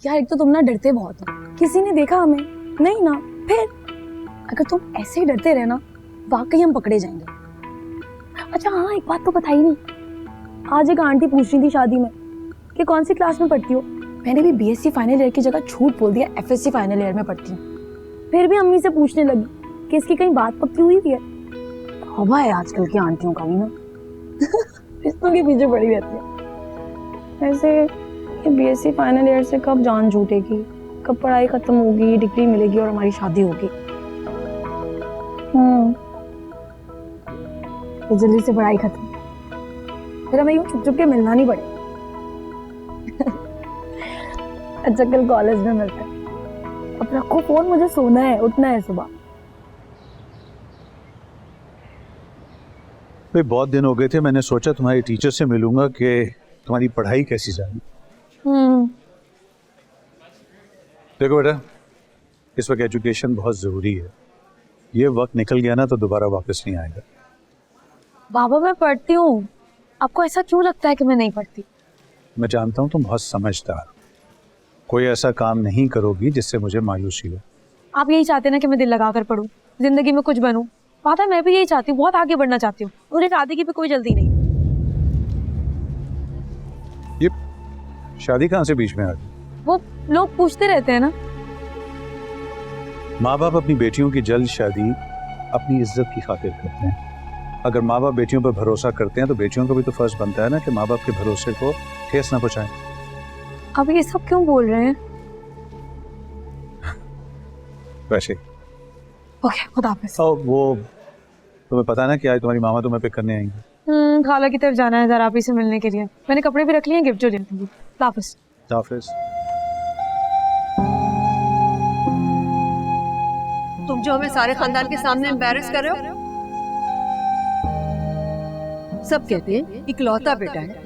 यार एक तो तुम ना डरते बहुत हो, किसी ने देखा हमें नहीं ना, फिर अगर तुम ऐसे ही डरते रहे ना वाकई हम पकड़े जाएंगे। अच्छा हाँ, एक बात तो बताई नहीं, आज एक आंटी पूछ रही थी शादी में कि कौन सी क्लास में पढ़ती हो। मैंने भी बीएससी फाइनल ईयर की जगह झूठ बोल दिया, एफएससी फाइनल ईयर में पढ़ती हूँ। फिर भी अम्मी से पूछने लगी कि इसकी कहीं बात पक्की हुई थी। हवा है आजकल की आंटियों का भी ना रिश्तों के पीछे पड़ी रहती है। ऐसे ये बीएससी फाइनल ईयर से कब जान छूटेगी, कब पढ़ाई खत्म होगी, डिग्री मिलेगी और हमारी शादी होगी। तो जल्दी से पढ़ाई खत्म, फिर हमें यूं छुप छुप के मिलना नहीं पड़ेगा। अच्छा कल कॉलेज में मिलते हैं। अब रखो फोन, मुझे सोना है, उठना है सुबह। भाई बहुत दिन हो गए थे, मैंने सोचा तुम्हारी टीचर से मिलूंगा कि तुम्हारी पढ़ाई कैसी जा रही। देखो बेटा, इस वक्त एजुकेशन बहुत जरूरी है। ये वक्त निकल गया ना तो दोबारा वापस नहीं आएगा। बाबा मैं पढ़ती हूँ, आपको ऐसा क्यों लगता है कि मैं नहीं पढ़ती? मैं जानता हूँ तुम बहुत समझदार, कोई ऐसा काम नहीं करोगी जिससे मुझे मायूसी हो। आप यही चाहते ना कि मैं दिल लगा कर पढूं, जिंदगी में कुछ बनूं। बात है, मैं भी यही चाहती हूँ, बहुत आगे बढ़ना चाहती हूँ। मुझे शादी की भी कोई जल्दी नहीं। ये शादी कहाँ से बीच में आ गई? वो लोग पूछते रहते हैं ना। माँ बाप अपनी बेटियों की जल्द शादी अपनी इज्जत की खातिर करते हैं। अगर माँ बाप बेटियों पर भरोसा करते हैं तो बेटियों का भी तो फर्ज बनता है ना कि माँ बाप के भरोसे को ठेस ना पहुंचाएं। अब ये सब क्यों बोल रहे हैं? वैसे ओके, खुदा हाफिज़। वो तुम्हें पता है ना कि आज तुम्हारी मामा तुम्हें पिक करने आएंगी। खाला की तरफ जाना है जरा आप ही से मिलने के लिए। मैंने कपड़े भी रख लिए हैं, गिफ्ट जो लिए थे। हाफिज़। हाफिज़। तुम जो हमें सारे खानदान के सामने एम्बैरेस कर रहे हो। सब कहते हैं इकलौता बेटा है,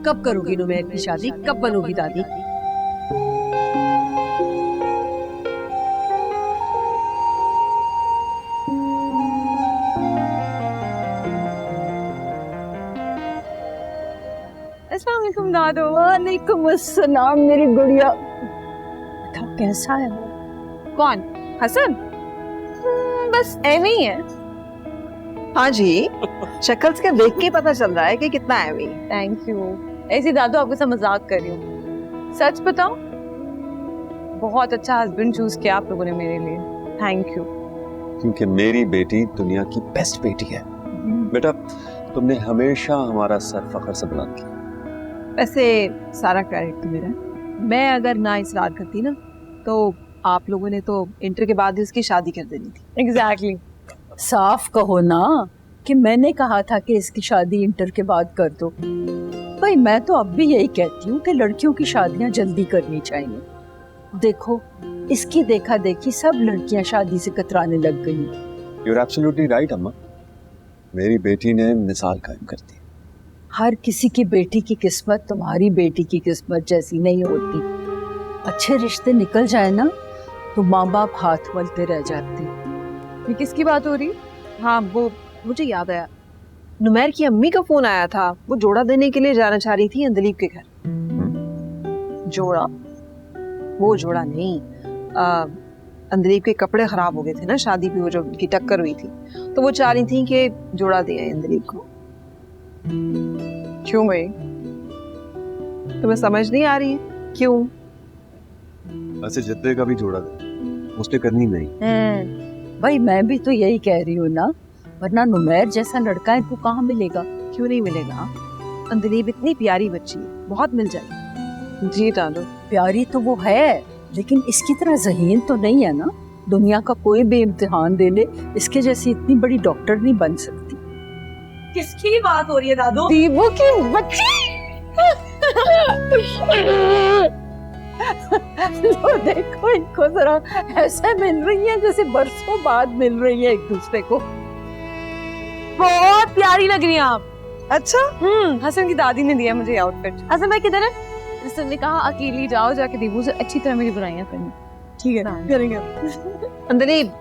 कब करोगी नुमैर की शादी, कब बनोगी दादी? अस्सलाम वालेकुम दादू। वालेकुम अस्सलाम मेरी गुड़िया। कैसा है वो? कौन? हसन? बस एमी ही है। हाँ जी, शक्ल से देख के पता चल रहा है कि कितना है भी। Thank you. ऐसी दादू आपके साथ मजाक कर रही हूँ। सच बताओ, बहुत अच्छा हस्बैंड चूज किया आप लोगों ने मेरे लिए। Thank you. क्योंकि मेरी बेटी दुनिया की बेस्ट बेटी है। बेटा तुमने हमेशा हमारा सर फख्र से बुलंद किया। वैसे सारा क्रेडिट तो मेरा है। मैं अगर ना इसरार करती ना तो आप लोगों ने तो इंटर के बाद ही उसकी शादी कर देनी थी। एग्जैक्टली। साफ कहो ना कि मैंने कहा था कि इसकी शादी इंटर के बाद कर दो। भाई मैं तो अब भी यही कहती हूँ कि लड़कियों की शादियां जल्दी करनी चाहिए। देखो इसकी देखा देखी सब लड़कियां शादी से कतराने लग गई। You're absolutely right अम्मा, मेरी बेटी ने मिसाल कायम कर दी। हर किसी की बेटी की किस्मत तुम्हारी बेटी की किस्मत जैसी नहीं होती। अच्छे रिश्ते निकल जाए ना तो माँ बाप हाथ मलते रह जाते। ये किसकी बात हो रही? हाँ वो मुझे याद आया, नुमैर की अम्मी का फोन आया था। वो जोड़ा देने के लिए जाना चाह रही थी अंदलीब के घर। जोड़ा? वो जोड़ा नहीं, अंदलीब के कपड़े खराब हो गए थे ना शादी पे, वो जो उनकी टक्कर हुई थी, तो वो चाह रही थी कि जोड़ा दे अंदलीब को। क्यों भाई, तुम्हें समझ नहीं आ रही है क्यों? ऐसे जिद्दे का भी जोड़ा दे, उसने करनी नहीं। भाई मैं भी तो यही कह रही हूँ ना, वरना नुमैर जैसा लड़का इनको कहाँ मिलेगा? क्यों नहीं मिलेगा? अंदलीब इतनी प्यारी बच्ची है, बहुत मिल जाएगी। जी डालो। प्यारी तो वो है, लेकिन इसकी तरह ज़हीन तो नहीं है ना। दुनिया का कोई भी इम्तिहान दे ले, इसके जैसी इतनी बड़ी डॉक्टर नहीं बन सकती। किसकी बात हो रही है दादू? दीबू की बच्ची। लो देखो इनको जरा, ऐसे मिल रही है जैसे बरसों बाद मिल रही है एक दूसरे को। बहुत प्यारी लग रही हैं आप। अच्छा? हसन की दादी ने दिया मुझे आउटफिट। हसन भाई किधर है? हसन ने कहा अकेली जाओ, जाके दीबू से अच्छी तरह मेरी बुराइयां करनी। ठीक है करेंगे। अंदलीब,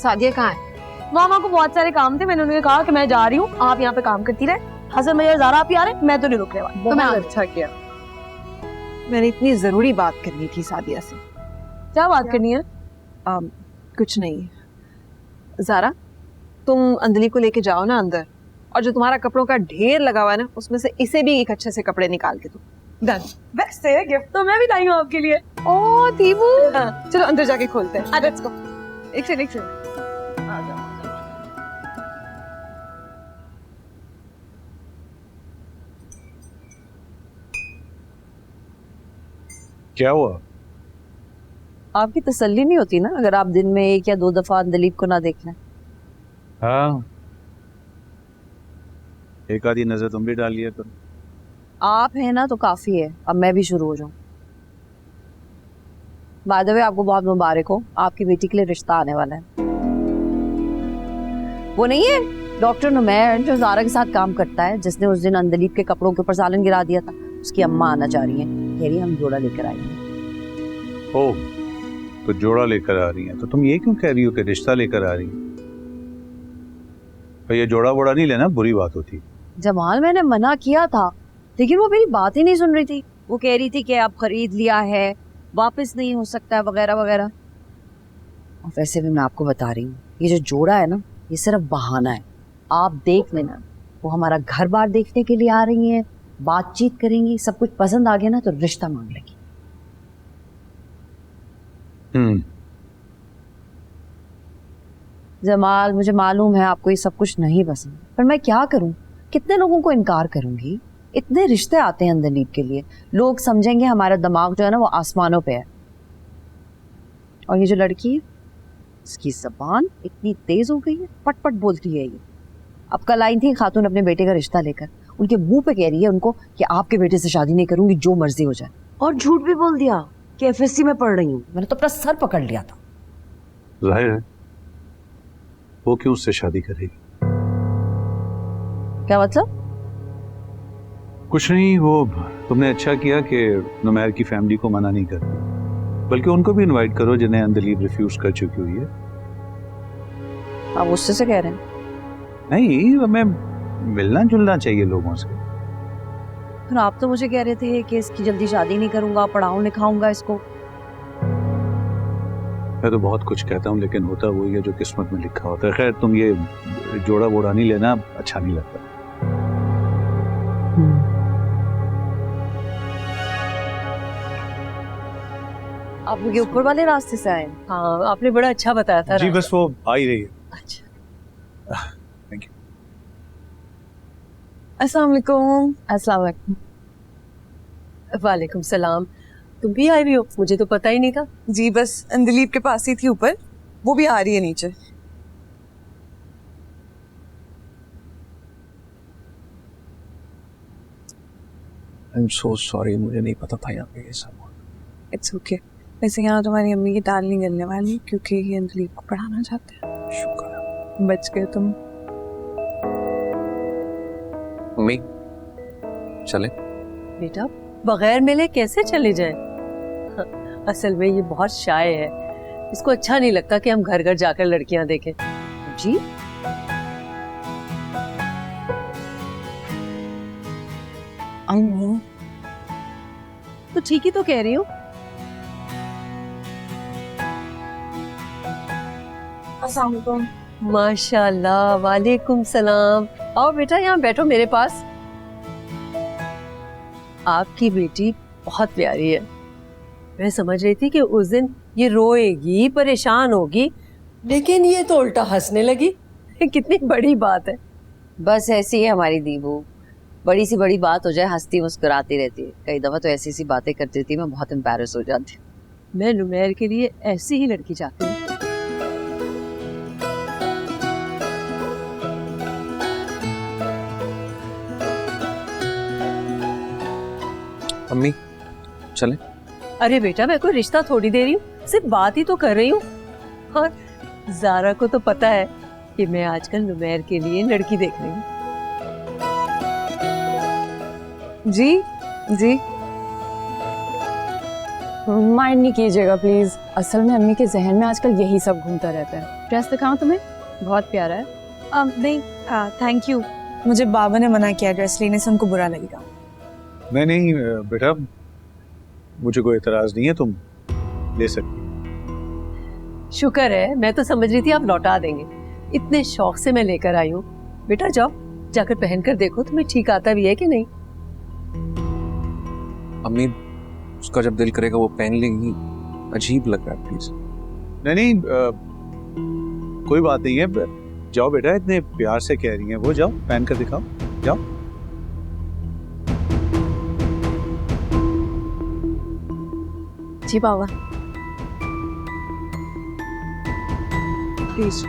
सादिया कहाँ है? मामा को बहुत सारे काम थे, मैंने उन्हें कहा कि मैं जा रही हूँ, आप यहाँ पे काम करती रहे। हसन भैया ज़ारा आप ही आ रहे, मैं तो नहीं रुकने वाली। बहुत अच्छा किया। मैंने इतनी जरूरी बात करनी थी सादिया से। क्या बात करनी है? कुछ नहीं। ज़ारा, तुम अंजलि को लेके जाओ ना अंदर, और जो तुम्हारा कपड़ों का ढेर लगा हुआ है ना, उसमें से इसे भी एक अच्छे से कपड़े निकाल के दो। डन। वैसे गिफ्ट तो मैं भी लाई हूँ आपके लिए। ओ दीबू, चलो अंदर जाके खोलते हैं। Let's go. एक सेकंड। क्या हुआ? आपकी तसल्ली नहीं होती ना अगर आप दिन में 1 या 2 दफा दिलीप को ना देख लें। हाँ, एक आधी नजर तुम भी डाल लिया करो। आप हैं ना तो काफी है, अब मैं भी शुरू हो जाऊं। बाय द वे, आपको बहुत मुबारक हो, आपकी बेटी के लिए रिश्ता आने वाला है। वो नहीं है डॉक्टर नुमैर जो ज़ारा के साथ काम करता है, जिसने उस दिन अंदलीप के कपड़ों के ऊपर सालन गिरा दिया था, उसकी अम्मा आना चाह रही है, कह रही है हम जोड़ा लेकर आएंगे। ओ, तो जोड़ा लेकर आ रही हैं, तो तुम ये क्यों कह रही हो कि रिश्ता लेकर आ रही हैं? तो ये जोड़ा वोड़ा नहीं लेना, बुरी बात होती। जमाल, मैंने मना किया था लेकिन वो मेरी बात ही नहीं सुन रही थी। वो कह रही थी कि आप खरीद लिया है, वापस नहीं हो सकता है, वगैरह वगैरह। और वैसे भी मैं आपको बता रही हूँ, ये जो जोड़ा है ना, ये सिर्फ बहाना है। आप देख लेना, वो हमारा घर बार देखने के लिए आ रही हैं, बातचीत करेंगी, सब कुछ पसंद आ गया ना तो रिश्ता मांग लेगी। जमाल, मुझे मालूम है आपको ये सब कुछ नहीं पसंद, पर मैं क्या करूं, कितने लोगों को इनकार करूंगी। इतने रिश्ते आते हैं अंदलीप के लिए, लोग समझेंगे हमारा दिमाग जो है ना वो आसमानों पे है। और ये जो लड़की है, इसकी जबान इतनी तेज हो गई है, पट पट बोलती है ये। अब कल आई थी खातून अपने बेटे का रिश्ता लेकर, उनके मुंह पे कह रही है उनको कि आपके बेटे से शादी नहीं करूंगी, जो मर्जी हो जाए। और झूठ भी बोल दिया कि एफएससी में पढ़ रही हूँ। मैंने तो अपना सर पकड़ लिया था। जाहिर है वो क्यों उससे शादी करेगी? क्या मतलब? कुछ नहीं, वो तुमने अच्छा किया कि नुमैर की फैमिली को मना नहीं करती, बल्कि उनको भी इनवाइट करो जिन्हें अंदलीप रिफ्यूज कर चुकी हुई है। आप गुस्से से कह रहे हैं? नहीं, हमें मिलना जुलना चाहिए लोगों से। फिर आप तो मुझे कह रहे थे कि इसकी जल्दी शादी नहीं करूंगा, पढ़ाऊं लिखाऊंगा इसको। मैं तो बहुत कुछ कहता हूँ लेकिन होता वही है जो किस्मत में लिखा होता है। खैर, तुम ये जोड़ा वोड़ा नहीं लेना, अच्छा नहीं लगता। आप मुझे ऊपर वाले रास्ते से आए? हाँ, आपने बड़ा अच्छा बताया था। जी बस वो आ ही रही है। अच्छा, थैंक यू। अस्सलाम वालेकुम। अस्सलाम वालेकुम। वालेकुम सलाम। तुम भी आई हुई हो? मुझे तो पता ही नहीं था। जी बस अंदलीप के पास ही थी ऊपर, वो भी आ रही है नीचे। आई एम सो सॉरी, मुझे नहीं पता था यहाँ पे ये सब। It's okay. वैसे यहाँ तुम्हारी अम्मी की दाल नहीं गलने वाली क्योंकि ये अंदलीप को पढ़ाना चाहते हैं। शुक्र। बच गए तुम। मम्मी चले? बेटा, बगैर मिले कैसे चले जाएं? हाँ, असल में ये बहुत शाय है, इसको अच्छा नहीं लगता कि हम घर घर जाकर लड़कियां देखें। जी? अम्मी तो ठीक ही तो कह रही हूँ। अस्सलाम वालेकुम। माशाल्लाह, वालेकुम सलाम। आओ बेटा, यहाँ बैठो मेरे पास। आपकी बेटी बहुत प्यारी है। मैं समझ रही थी कि उस दिन ये रोएगी, परेशान होगी, लेकिन ये तो उल्टा हंसने लगी। कितनी बड़ी बात है। बस ऐसी है हमारी दीबू, बड़ी सी बड़ी बात हो जाए हंसती मुस्कुराती रहती है। कई दफा तो ऐसी ऐसी बातें करती रहती है, मैं बहुत एम्बैरेस हो जाती हूँ। मैं नुमैर के लिए ऐसी ही लड़की चाहती हूँ। मम्मी चले? अरे बेटा, मैं कोई रिश्ता थोड़ी दे रही हूँ, सिर्फ बात ही तो कर रही हूँ। और ज़ारा को तो पता है कि मैं आजकल नुमैर के लिए लड़की देख रही हूँ। जी जी माइंड नहीं कीजिएगा प्लीज। असल में अम्मी के जहन में आजकल यही सब घूमता रहता है। ड्रेस दिखाऊं तुम्हें? बहुत प्यारा है। नहीं थैंक यू, मुझे बाबा ने मना किया ड्रेस लेने से, उनको बुरा लगेगा। नहीं बेटा, मुझे कोई एतराज नहीं है, तुम ले सकती। शुक्र है, मैं तो समझ रही थी आप लौटा देंगे। इतने शौक से मैं लेकर आई हूँ। बेटा जाओ, जाकर पहन कर देखो तुम्हें ठीक आता भी है कि नहीं। अम्मी, उसका जब दिल करेगा वो पहन लेगी। अजीब लग रहा है, प्लीज। नहीं, कोई बात नहीं है। जाओ बेटा, इतने प्यार से कह रही हैं वो, जाओ पहन कर दिखाओ, जाओ। जी बाबा प्लीज।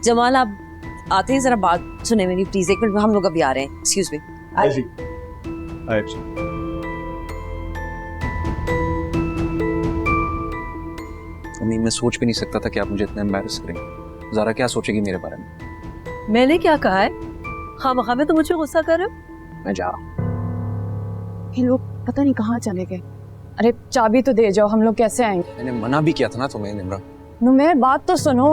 जमाल, आप आते हैं, जरा बात सुने मेरी प्लीज। एक मिनट, हम लोग अभी आ रहे हैं। Excuse me. अम्मी, मैं सोच भी नहीं सकता था कि आप मुझे इतना एम्बैरस करेंगे। ज़रा क्या सोचेगी मेरे बारे में? मैंने क्या कहा है? खामखा में तो मुझे गुस्सा कर रहे हो। मैं जा। ये लोग पता नहीं कहाँ चले गए। अरे चाबी तो दे जाओ, हम लोग कैसे आएंगे? मैंने मना भी किया था ना तुम्हें निम्रा। नुमेर बात तो सुनो।